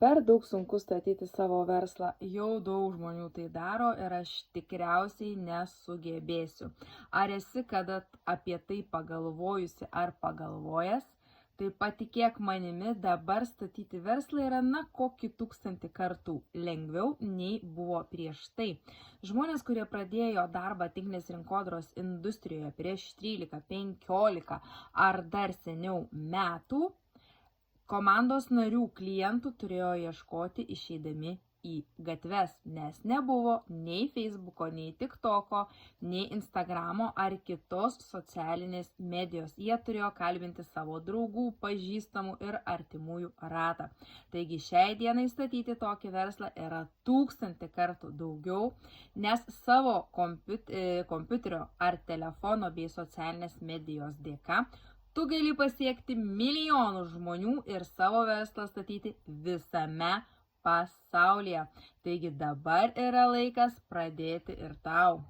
per daug sunku statyti savo verslą. Jau daug žmonių tai daro ir aš tikriausiai nesugebėsiu. Ar esi kada apie tai pagalvojusi ar pagalvojęs? Tai patikėk manimi, dabar statyti verslą yra kokį 1000 kartų lengviau nei buvo prieš tai. Žmonės, kurie pradėjo darbą tinklinės rinkodaros industrijoje prieš 13, 15 ar dar seniau metų, komandos narių klientų turėjo ieškoti išeidami į gatves, nes nebuvo nei Facebooko, nei TikToko, nei Instagramo ar kitos socialinės medijos. Jie turėjo kalbinti savo draugų, pažįstamų ir artimųjų ratą. Taigi šiai dienai statyti tokį verslą yra 1000 kartų daugiau, nes savo kompiuterio ar telefono bei socialinės medijos dėka tu gali pasiekti milijonus žmonių ir savo verslą statyti visame pasaulyje. Taigi dabar yra laikas pradėti ir tau.